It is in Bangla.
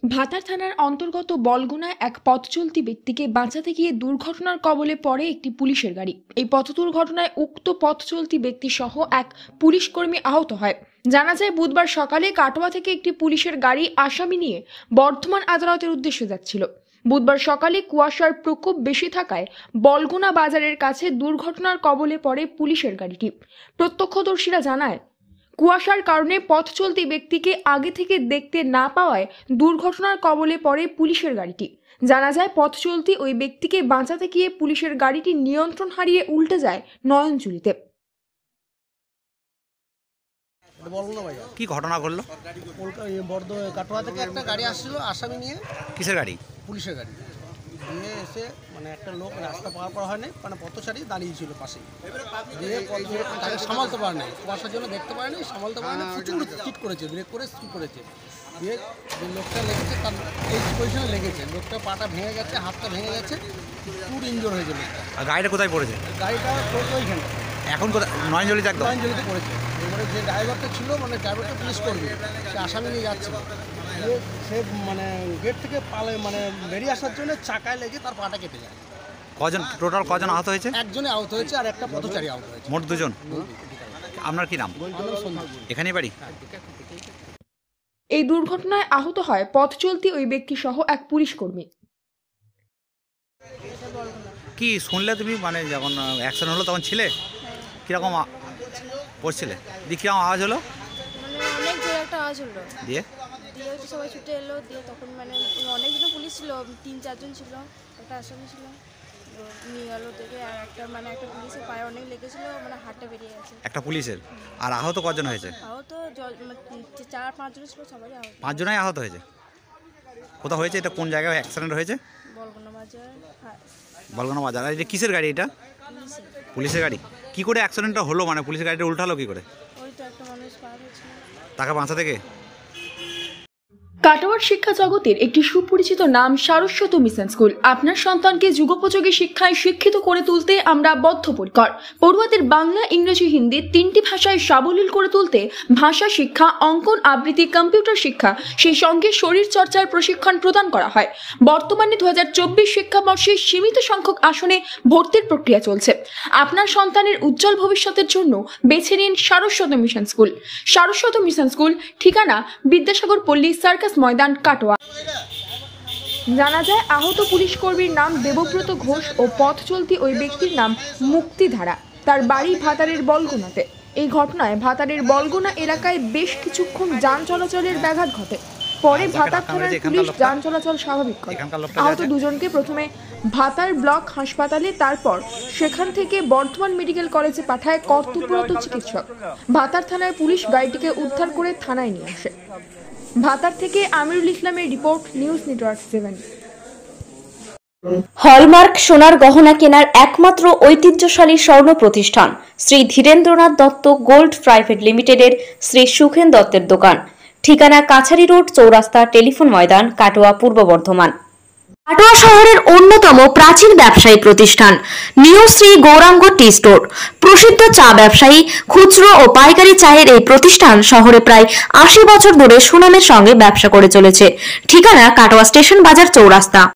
ভাতার থানার অন্তর্গত বলগুনায় এক পথ চলতি ব্যক্তিকে বাঁচাতে গিয়ে দুর্ঘটনার কবলে পড়ে একটি পুলিশের গাড়ি। এই পথ দুর্ঘটনায় উক্ত পথ চলতি ব্যক্তি সহ এক পুলিশ কর্মী আহত হয়। জানা যায়, বুধবার সকালে কাটোয়া থেকে একটি পুলিশের গাড়ি আসামি নিয়ে বর্ধমান আদালতের উদ্দেশ্যে যাচ্ছিল। বুধবার সকালে কুয়াশার প্রকোপ বেশি থাকায় বলগুনা বাজারের কাছে দুর্ঘটনার কবলে পড়ে পুলিশের গাড়িটি। প্রত্যক্ষদর্শীরা জানায়, কুয়াশার কারণে পথ চলতি ব্যক্তিকে আগে থেকে দেখতে না পাওয়ায় দুর্ঘটনার কবলে পড়ে পুলিশের গাড়িটি। জানা যায়, পথ চলতি ওই ব্যক্তিকে বাঁচাতে গিয়ে পুলিশের গাড়িটি নিয়ন্ত্রণ হারিয়ে উল্টে যায় নয়নজুলিতে। কি ঘটনা ঘটলো? কাটোয়া থেকে একটা গাড়ি আসছিল আসামি নিয়ে। কিসের গাড়ি? পুলিশের গাড়ি নিয়ে এসে একটা লোক রাস্তা পার করা হয় নাই, পথচারী দাঁড়িয়ে ছিল পাশে, দিয়ে তাকে সামালতে পারে নাই, কুয়াশার জন্য দেখতে পারে নাই, সামালতে পারে না, প্রচুর স্পিড করেছে, ব্রেক করে স্পিড করেছে, দিয়ে যে লোকটা লেগেছে তার এই পজিশনে লেগেছে, লোকটা পাটা ভেঙে গেছে, হাতটা ভেঙে গেছে, পুরো ইনজোর হয়েছে লোকটা। গাড়িটা কোথায় পড়েছে? গাড়িটা ওইখানে এখন কোথায়? নয়নজলিতে। একদম নয়নজলিতে পড়েছে। এবারে যে ড্রাইভারটা ছিল, ড্রাইভারটা পুলিশ করবে, সে আসামি নিয়ে যাচ্ছিল, সে গেট থেকে বেরিয়ে আসার জন্য চাকায় লেগে তার পাটা কেটে যায়। টোটাল কজন আহত হয়েছে? একজনে আহত হয়েছে আর একটা পথচারী আহত হয়েছে। মোট দুজন। আপনার কি নাম? এখানেই বাড়ি? এই দুর্ঘটনায় আহত হয় পথ চলতি ওই ব্যক্তি সহ এক পুলিশ কর্মী। কি শুনলে তুমি? যখন অ্যাক্সিডেন্ট হলো তখন ছিলে? কিরকম পড়ছিলে? দিয়ে কিরকম আওয়াজ হলো? অনেক জোরে একটা আওয়াজ হলো, দিয়ে সবাই ছুটে এলো, দিয়ে তখন অনেকজন পুলিশ ছিল, 3-4 জন ছিল, একটা আসামি ছিল, নিয়ে গেল থেকে। আর একটা পুলিশের পায়ে অনেক লেগেছিল, হাতটা বেরিয়ে গেছে। একটা পুলিশের। আর আহত কজন হয়েছে? আহত 4-5 জন ছিল, সবাই আহত। 5 জনই আহত হয়েছে। কোথাও হয়েছে? এটা কোন জায়গায় অ্যাক্সিডেন্ট হয়েছে? বলগুনা বাজার। বলগুনা বাজার। আর এটা কিসের গাড়ি? এটা পুলিশের গাড়ি। কি করে অ্যাক্সিডেন্টটা হলো? পুলিশের গাড়িটা উল্টালো কি করে? ওই তো একটা মানুষ পার হয়েছিল। তাকে বাঁচাতে থেকে। কাটোয়ার শিক্ষা জগতের একটি সুপরিচিত নাম সারস্বত মিশন স্কুল। আপনার সন্তানকে যুগোপযোগী শিক্ষায় শিক্ষিত করে তুলতে আমরা বদ্ধপরিকর। পড়ুয়াদের বাংলা, ইংরেজি, হিন্দি 3টি ভাষায় সাবলীল করে তুলতে ভাষা শিক্ষা, অঙ্কন, আবৃত্তি, কম্পিউটার শিক্ষা, সেই সঙ্গে শরীর চর্চার প্রশিক্ষণ প্রদান করা হয়। বর্তমানে 2024 শিক্ষাবর্ষে সীমিত সংখ্যক আসনে ভর্তির প্রক্রিয়া চলছে। আপনার সন্তানের উজ্জ্বল ভবিষ্যতের জন্য বেছে নিন Saraswat mission school. Saraswat mission school ঠিকানা বিদ্যাসাগর পল্লী সার্কাস ময়দান, কাটোয়া। জানা যায়, আহত পুলিশ কর্মীর নাম দেবব্রত ঘোষ ও পথ চলতি ওই ব্যক্তির নাম মুক্তিধারা। তার বাড়ি ভাতারের বলগুনাতে। এই ঘটনায় ভাতারের বলগুনা এলাকায় বেশ কিছুক্ষণ যান চলাচলের ব্যাঘাত ঘটে। পরে ভাতার থানার পুলিশ যান চলাচল স্বাভাবিক করে। আহত দুজনকে প্রথমে ভাতার ব্লক হাসপাতালে, তারপর সেখান থেকে বর্ধমান মেডিকেল কলেজে পাঠায় কর্তব্যরত চিকিৎসক। ভাতার থানার পুলিশ গাড়িটিকে উদ্ধার করে থানায় নিয়ে আসে। ভাতার থেকে আমিরুল ইসলামের রিপোর্ট, নিউজ নেটওয়ার্ক 7। হলমার্ক সোনার গহনা কেনার একমাত্র ঐতিহ্যশালী স্বর্ণ প্রতিষ্ঠান শ্রী ধীরেন্দ্রনাথ দত্ত গোল্ড প্রাইভেট লিমিটেডের শ্রী সুখেন দত্তের দোকান। ঠিকানা কাছারি রোড, চৌরাস্তা, টেলিফোন ময়দান, কাটোয়া, পূর্ব বর্ধমান। কাটোয়া শহরের অন্যতম প্রাচীন ব্যবসায়ী প্রতিষ্ঠান new Shri Gauranga tea store. প্রসিদ্ধ চা ব্যবসায়ী, খুচরো ও পাইকারি চায়ের এই প্রতিষ্ঠান শহরে প্রায় 80 বছর ধরে সুনামের সঙ্গে ব্যবসা করে চলেছে। ঠিকানা কাটোয়া স্টেশন বাজার, চৌরাস্তা।